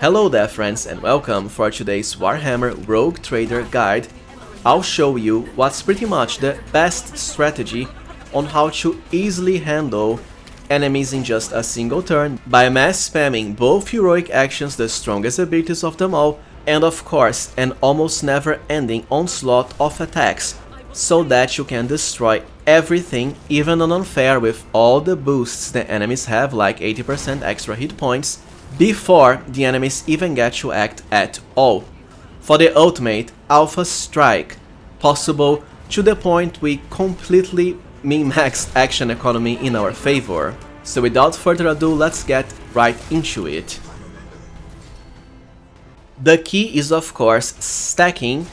Hello there friends and welcome for today's Warhammer Rogue Trader guide. I'll show you what's pretty much the best strategy on how to easily handle enemies in just a single turn by mass spamming both heroic actions, the strongest abilities of them all, and of course an almost never ending onslaught of attacks, so that you can destroy everything, even on unfair, with all the boosts the enemies have, like 80% extra hit points, before the enemies even get to act at all. For the ultimate Alpha Strike, possible to the point we completely min-maxed action economy in our favor. So without further ado, let's get right into it. The key is of course stacking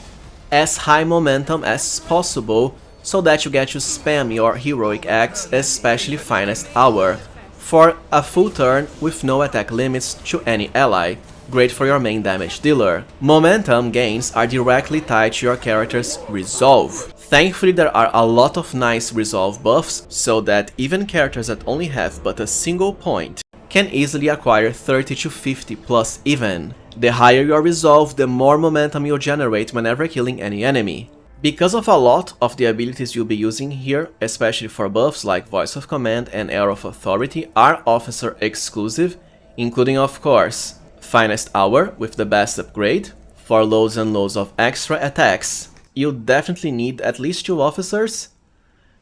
as high momentum as possible so that you get to spam your heroic acts, especially Finest Hour, for a full turn with no attack limits to any ally. Great for your main damage dealer. Momentum gains are directly tied to your character's resolve. Thankfully there are a lot of nice resolve buffs, so that even characters that only have but a single point can easily acquire 30 to 50 plus even. The higher your resolve, the more momentum you'll generate whenever killing any enemy. Because of a lot of the abilities you'll be using here, especially for buffs like Voice of Command and Air of Authority, are officer exclusive, including of course Finest Hour with the best upgrade. For loads and loads of extra attacks, you'll definitely need at least 2 officers.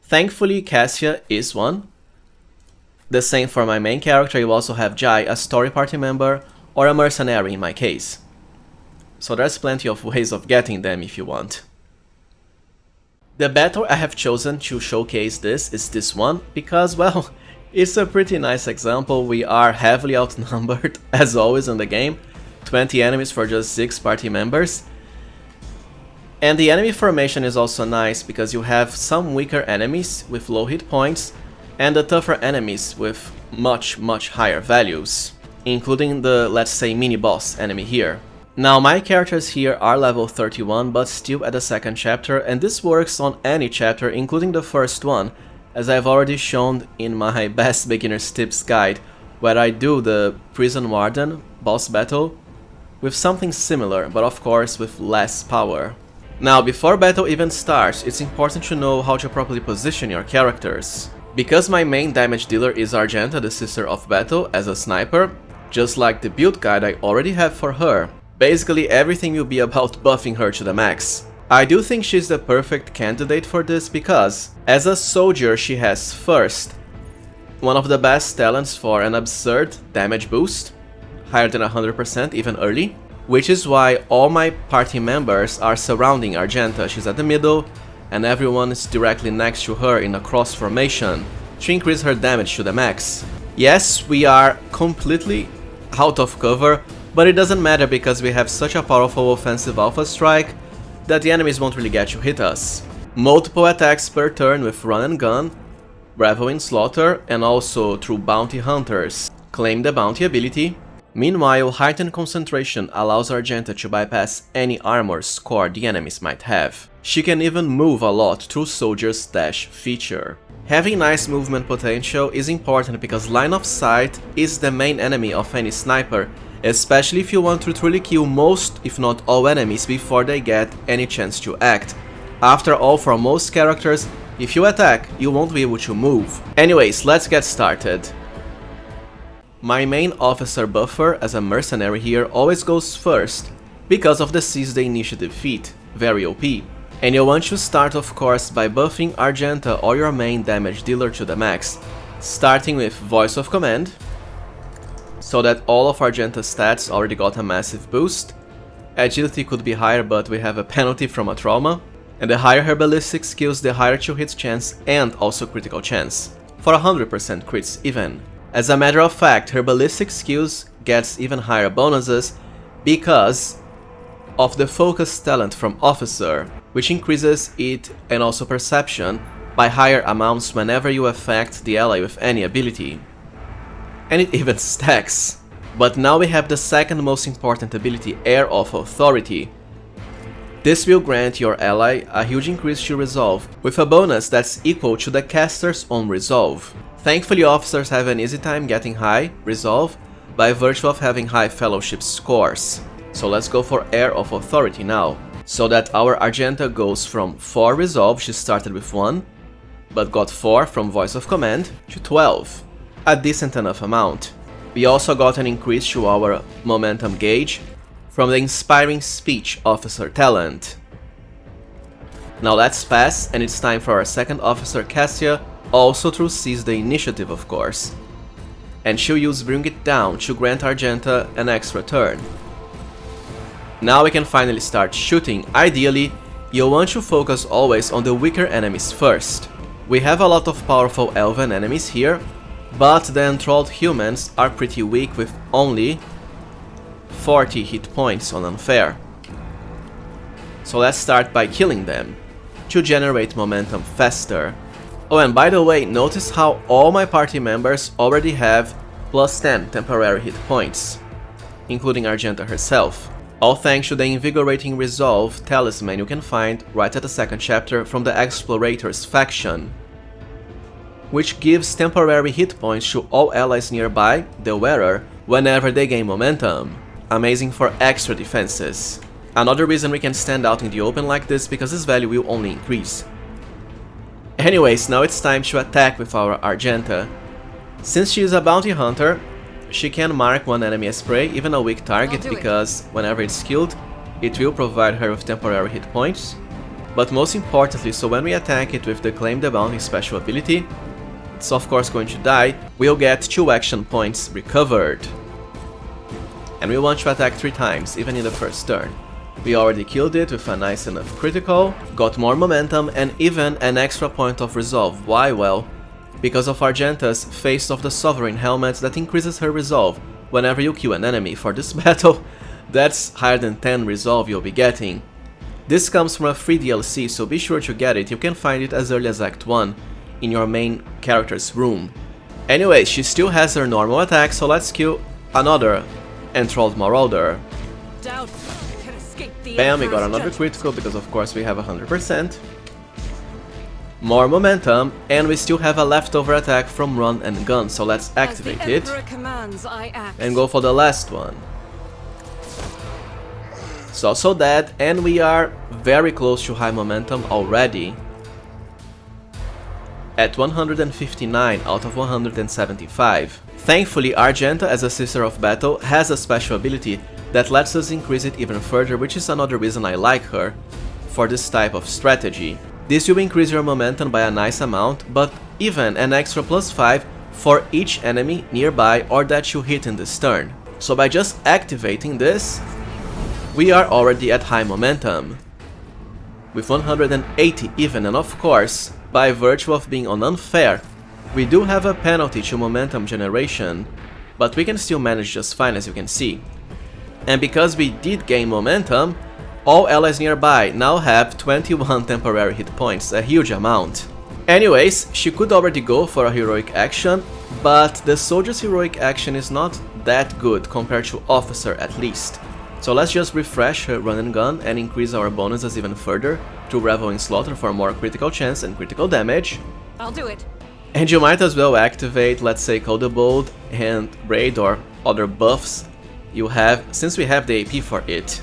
Thankfully Cassia is one. The same for my main character. You also have Jai, a story party member, or a mercenary in my case. So there's plenty of ways of getting them if you want. The battle I have chosen to showcase this is this one, because, well, it's a pretty nice example. We are heavily outnumbered, as always in the game. 20 enemies for just 6 party members. And the enemy formation is also nice, because you have some weaker enemies with low hit points, and the tougher enemies with much higher values, including the, let's say, mini-boss enemy here. Now my characters here are level 31, but still at the second chapter, and this works on any chapter, including the first one, as I've already shown in my best beginner's tips guide, where I do the Prison Warden boss battle with something similar, but of course with less power. Now before battle even starts, it's important to know how to properly position your characters. Because my main damage dealer is Argenta, the Sister of Battle, as a sniper, just like the build guide I already have for her, basically everything will be about buffing her to the max. I do think she's the perfect candidate for this because, as a soldier, she has first, one of the best talents for an absurd damage boost, higher than 100% even early, which is why all my party members are surrounding Argenta. She's at the middle, and everyone is directly next to her in a cross formation to increase her damage to the max. Yes, we are completely out of cover, but it doesn't matter because we have such a powerful offensive Alpha Strike that the enemies won't really get to hit us. Multiple attacks per turn with run and gun, revel in slaughter, and also through bounty hunters. Claim the bounty ability. Meanwhile, heightened concentration allows Argenta to bypass any armor score the enemies might have. She can even move a lot through Soldier's Dash feature. Having nice movement potential is important because line of sight is the main enemy of any sniper, especially if you want to truly kill most, if not all enemies before they get any chance to act. After all, for most characters, if you attack, you won't be able to move. Anyways, let's get started. My main officer buffer as a mercenary here always goes first, because of the Seize the Initiative feat, very OP. And you'll want to start of course by buffing Argenta or your main damage dealer to the max, starting with Voice of Command, so that all of Argenta's stats already got a massive boost. Agility could be higher, but we have a penalty from a trauma, and the higher her ballistic skills, the higher 2 hits chance and also critical chance, for 100% crits even. As a matter of fact, her ballistic skills gets even higher bonuses because of the focus talent from Officer, which increases it and also perception by higher amounts whenever you affect the ally with any ability. And it even stacks. But now we have the second most important ability, Air of Authority. This will grant your ally a huge increase to resolve, with a bonus that's equal to the caster's own resolve. Thankfully officers have an easy time getting high resolve, by virtue of having high fellowship scores. So let's go for Air of Authority now, so that our Argenta goes from 4 resolve, she started with 1, but got 4 from Voice of Command, to 12. A decent enough amount. We also got an increase to our momentum gauge from the Inspiring Speech Officer talent. Now let's pass, and it's time for our second officer Cassia, also to seize the initiative of course. And she'll use Bring It Down to grant Argenta an extra turn. Now we can finally start shooting. Ideally, you'll want to focus always on the weaker enemies first. We have a lot of powerful elven enemies here, but the enthralled humans are pretty weak with only 40 hit points on Unfair. So let's start by killing them, to generate momentum faster. Oh, and by the way, notice how all my party members already have plus 10 temporary hit points, including Argenta herself. All thanks to the Invigorating Resolve talisman you can find right at the second chapter from the Explorators faction, which gives temporary hit points to all allies nearby the wearer whenever they gain momentum. Amazing for extra defenses. Another reason we can stand out in the open like this, because this value will only increase. Anyways, now it's time to attack with our Argenta. Since she is a bounty hunter, she can mark one enemy as prey, even a weak target, because whenever it's killed, it will provide her with temporary hit points. But most importantly, so when we attack it with the Claim the Bounty special ability, it's of course going to die, we'll get 2 action points recovered. And we want to attack 3 times, even in the first turn. We already killed it with a nice enough critical, got more momentum and even an extra point of resolve. Why? Well, because of Argenta's Face of the Sovereign helmet that increases her resolve whenever you kill an enemy. For this battle, that's higher than 10 resolve you'll be getting. This comes from a free DLC, so be sure to get it. You can find it as early as Act 1 in your main character's room. Anyway, she still has her normal attack, so let's kill another Enthralled Marauder. Bam, we got another critical because of course we have 100%. More momentum, and we still have a leftover attack from Run and Gun, so let's activate it and go for the last one. It's also dead, and we are very close to high momentum already. At 159 out of 175. Thankfully, Argenta as a Sister of Battle has a special ability that lets us increase it even further, which is another reason I like her for this type of strategy. This will increase your momentum by a nice amount, but even an extra +5 for each enemy nearby or that you hit in this turn. So by just activating this, we are already at high momentum, with 180 even, and of course, by virtue of being on Unfair, we do have a penalty to momentum generation, but we can still manage just fine, as you can see. And because we did gain momentum, all allies nearby now have 21 temporary hit points, a huge amount. Anyways, she could already go for a heroic action, but the soldier's heroic action is not that good compared to officer at least. So let's just refresh her Run and Gun and increase our bonuses even further to Revel in Slaughter for more critical chance and critical damage. I'll do it. And you might as well activate, let's say, Coldebolt and Braid or other buffs you have, since we have the AP for it.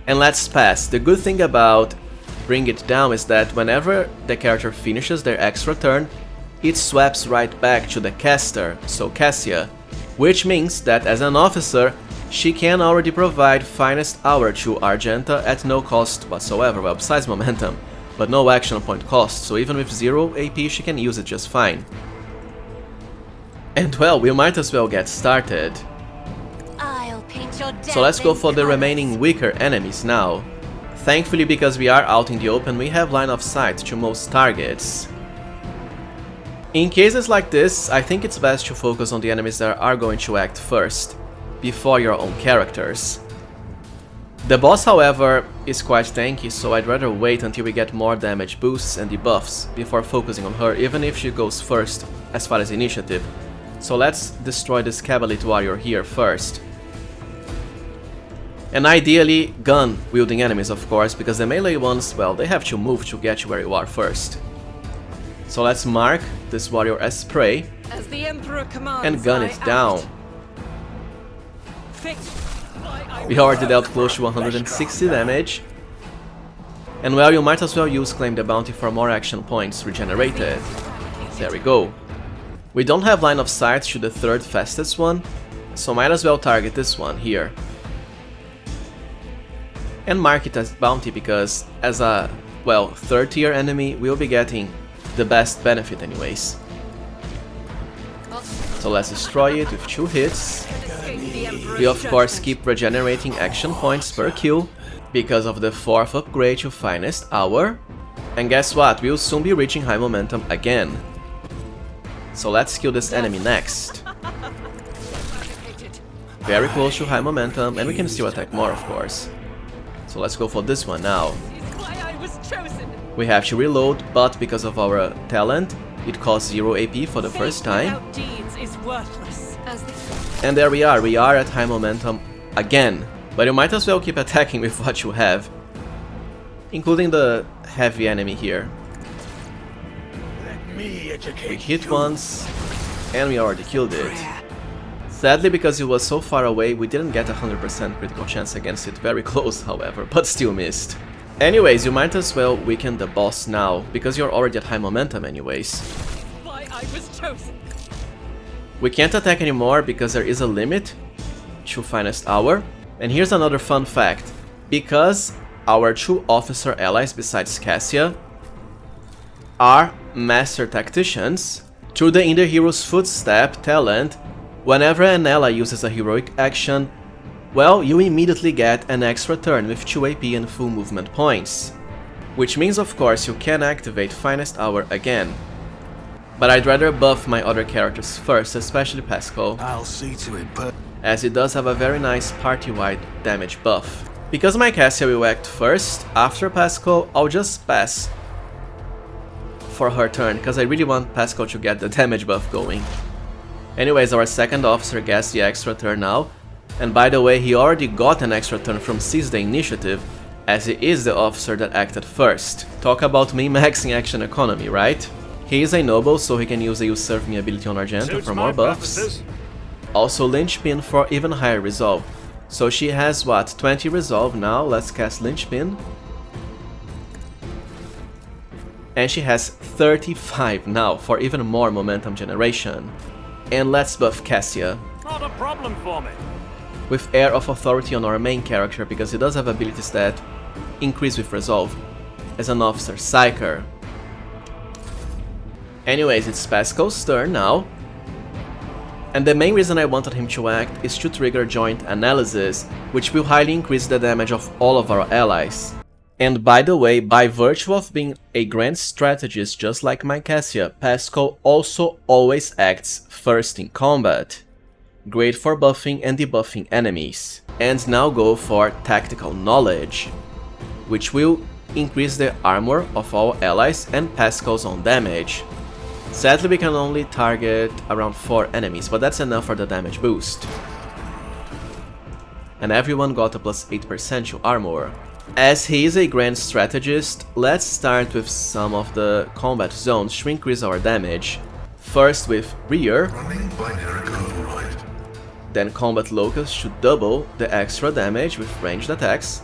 And let's pass. The good thing about Bring It Down is that whenever the character finishes their extra turn, it swaps right back to the caster, so Cassia, which means that as an officer, she can already provide Finest Hour to Argenta at no cost whatsoever, well, besides momentum, but no action point cost, so even with 0 AP she can use it just fine. And well, we might as well get started. I'll paint your So let's go for the remaining weaker enemies now. Thankfully, because we are out in the open, we have line of sight to most targets. In cases like this, I think it's best to focus on the enemies that are going to act first, before your own characters. The boss, however, is quite tanky, so I'd rather wait until we get more damage boosts and debuffs before focusing on her, even if she goes first as far as initiative. So let's destroy this Cabalite warrior here first. And ideally, gun-wielding enemies, of course, because the melee ones, well, they have to move to get you where you are first. So let's mark this warrior as prey As the Emperor commands, and gun it down. We already dealt close to 160 damage. And well, you might as well use Claim the Bounty for more action points regenerated. There we go. We don't have line of sight to the third fastest one, so might as well target this one here. And mark it as bounty because as a, well, third tier enemy, we'll be getting the best benefit anyways. So let's destroy it with 2 hits. We of course keep regenerating action points per kill because of the 4th upgrade to Finest Hour. And guess what, we'll soon be reaching high momentum again. So let's kill this enemy next. Very close to high momentum, and we can still attack more of course. So let's go for this one now. We have to reload, but because of our talent, it costs 0 AP for the first time. And there we are at high momentum again. But you might as well keep attacking with what you have, including the heavy enemy here. We hit once, and we already killed it. Sadly, because it was so far away, we didn't get a 100% critical chance against it. Very close, however, but still missed. Anyways, you might as well weaken the boss now, because you're already at high momentum anyways. We can't attack anymore because there is a limit to Finest Hour. And here's another fun fact. Because our 2 officer allies besides Cassia are Master Tacticians, through the In the Hero's Footstep talent, whenever an ally uses a heroic action, well, you immediately get an extra turn with 2 AP and full movement points. Which means of course you can activate Finest Hour again. But I'd rather buff my other characters first, especially Pascal, I'll see to it, but as it does have a very nice party-wide damage buff. Because my Cassia will act first, after Pascal, I'll just pass for her turn, because I really want Pascal to get the damage buff going. Anyways, our second officer gets the extra turn now, and by the way, he already got an extra turn from Seize the Initiative, as he is the officer that acted first. Talk about me maxing action economy, right? He is a noble, so he can use a Usurp Me ability on Argenta for more buffs. Also Linchpin for even higher resolve. So she has what, 20 resolve now, let's cast Linchpin. And she has 35 now for even more momentum generation. And let's buff Cassia. Not a problem for me. With Air of Authority on our main character because he does have abilities that increase with resolve. As an officer, Psyker. Anyways, it's Pascal's turn now. And the main reason I wanted him to act is to trigger Joint Analysis, which will highly increase the damage of all of our allies. And by the way, by virtue of being a grand strategist just like my Cassia, Pascal also always acts first in combat. Great for buffing and debuffing enemies. And now go for Tactical Knowledge, which will increase the armor of all allies and Pascal's own damage. Sadly, we can only target around 4 enemies, but that's enough for the damage boost. And everyone got a plus 8% to armor. As he is a grand strategist, let's start with some of the combat zones to increase our damage. First with rear, then combat locus to double the extra damage with ranged attacks.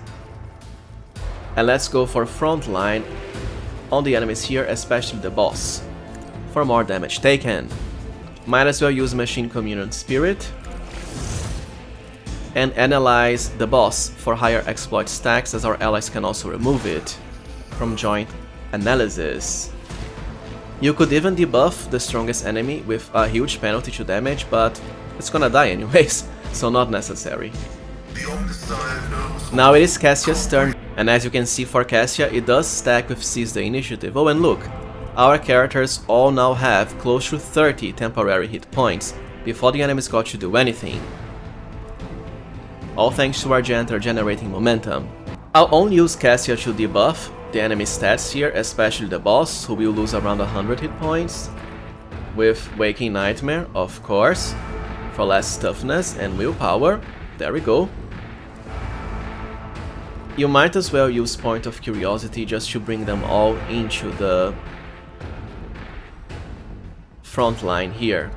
And let's go for front line on the enemies here, especially the boss, for more damage taken. Might as well use Machine Communion Spirit and analyze the boss for higher exploit stacks, as our allies can also remove it from Joint Analysis. You could even debuff the strongest enemy with a huge penalty to damage, but it's gonna die anyways, so not necessary. Now it is Cassia's turn, and as you can see for Cassia, it does stack with Seize the Initiative. Oh, and look, our characters all now have close to 30 temporary hit points before the enemies got to do anything. All thanks to Argenta generating momentum. I'll only use Cassia to debuff the enemy stats here, especially the boss, who will lose around 100 hit points, with Waking Nightmare, of course, for less toughness and willpower. There we go. You might as well use Point of Curiosity just to bring them all into the front line here.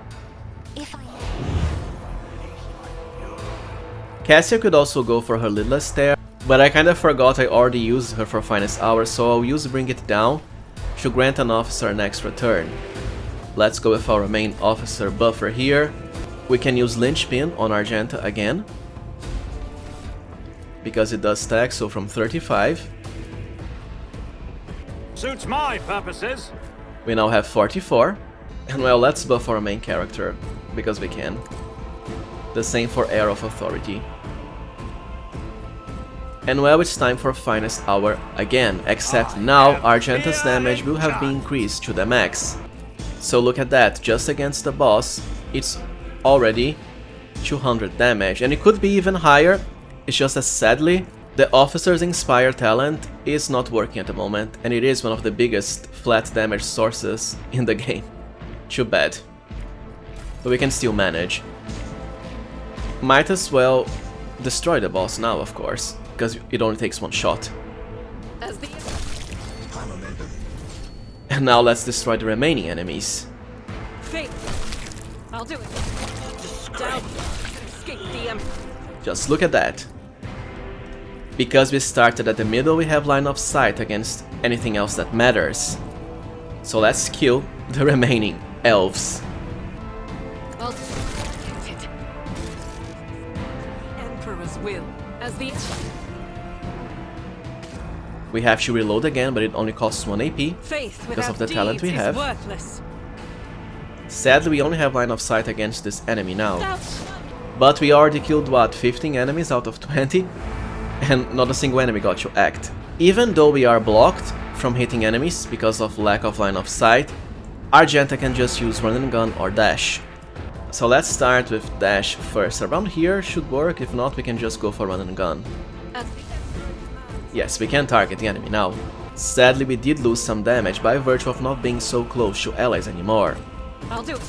Cassia could also go for her Lidless there, but I kinda forgot I already used her for Finest Hour, so I'll use Bring It Down to grant an officer an extra turn. Let's go with our main officer buffer here. We can use Linchpin on Argenta again, because it does stack, so from 35. Suits my purposes. We now have 44. And well, let's buff our main character, because we can. The same for Air of Authority. And well, it's time for Finest Hour again, except now Argenta's damage will have been increased to the max. So look at that, just against the boss, it's already 200 damage, and it could be even higher. It's just that sadly, the officer's Inspire talent is not working at the moment, and it is one of the biggest flat damage sources in the game. Too bad. But we can still manage. Might as well destroy the boss now, of course, because it only takes one shot. And now let's destroy the remaining enemies. I'll do it. Down. Escape DM. Just look at that. Because we started at the middle, we have line of sight against anything else that matters. So let's kill the remaining elves. I'll Emperor's will. As the We have to reload again, but it only costs 1 AP faith because of the without talent we deeds is have. worthless. Sadly, we only have line of sight against this enemy now. Out. But we already killed, what, 15 enemies out of 20? And not a single enemy got to act. Even though we are blocked from hitting enemies because of lack of line of sight, Argenta can just use run and gun or dash. So let's start with dash first. Around here should work, if not we can just go for run and gun. Yes, we can target the enemy now. Sadly, we did lose some damage by virtue of not being so close to allies anymore. I'll do it.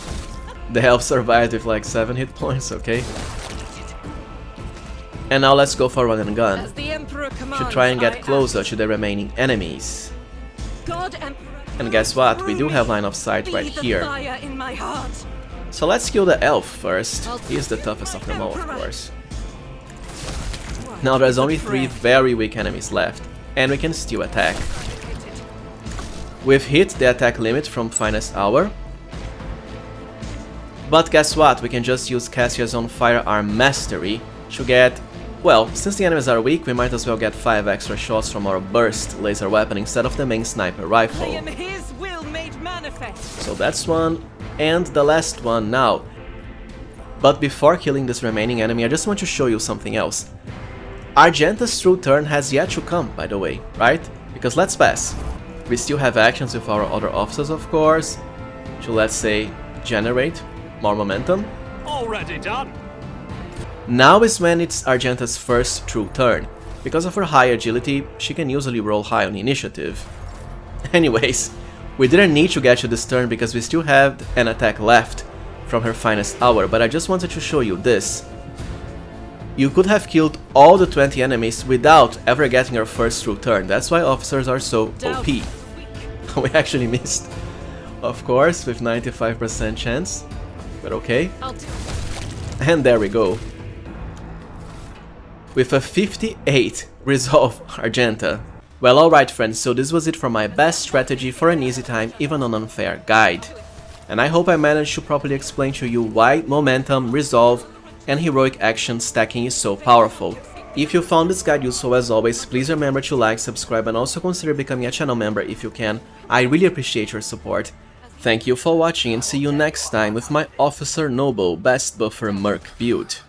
The elf survived with like 7 hit points, okay? And now let's go for run and gun As the Emperor to commands, try and I get closer act. to the remaining enemies. God Emperor, And guess what? We do have line of sight be right the here. fire in my heart. So let's kill the elf first. He is the toughest of them all, of course. Now there's only 3 very weak enemies left, and we can still attack. We've hit the attack limit from Finest Hour. But guess what? We can just use Cassia's own Firearm Mastery to get... Well, since the enemies are weak, we might as well get 5 extra shots from our burst laser weapon instead of the main sniper I rifle. am his will made manifest. So that's one, and the last one now. But before killing this remaining enemy, I just want to show you something else. Argenta's true turn has yet to come, by the way, right? Because let's pass. We still have actions with our other officers, of course, to, let's say, generate more momentum. Already done. Now is when it's Argenta's first true turn. Because of her high agility, she can usually roll high on initiative. Anyways, we didn't need to get to this turn because we still have an attack left from her Finest Hour, but I just wanted to show you this. You could have killed all the 20 enemies without ever getting her first true turn. That's why officers are so OP. We actually missed, of course, with 95% chance, but okay. I'll do it. And there we go. With a 58 resolve Argenta. Well, alright friends, so this was it for my best strategy for an easy time, even on unfair guide. And I hope I managed to properly explain to you why momentum, resolve, and heroic action stacking is so powerful. If you found this guide useful, as always, please remember to like, subscribe, and also consider becoming a channel member if you can. I really appreciate your support. Thank you for watching, and see you next time with my Officer Noble Best Buffer Merc build.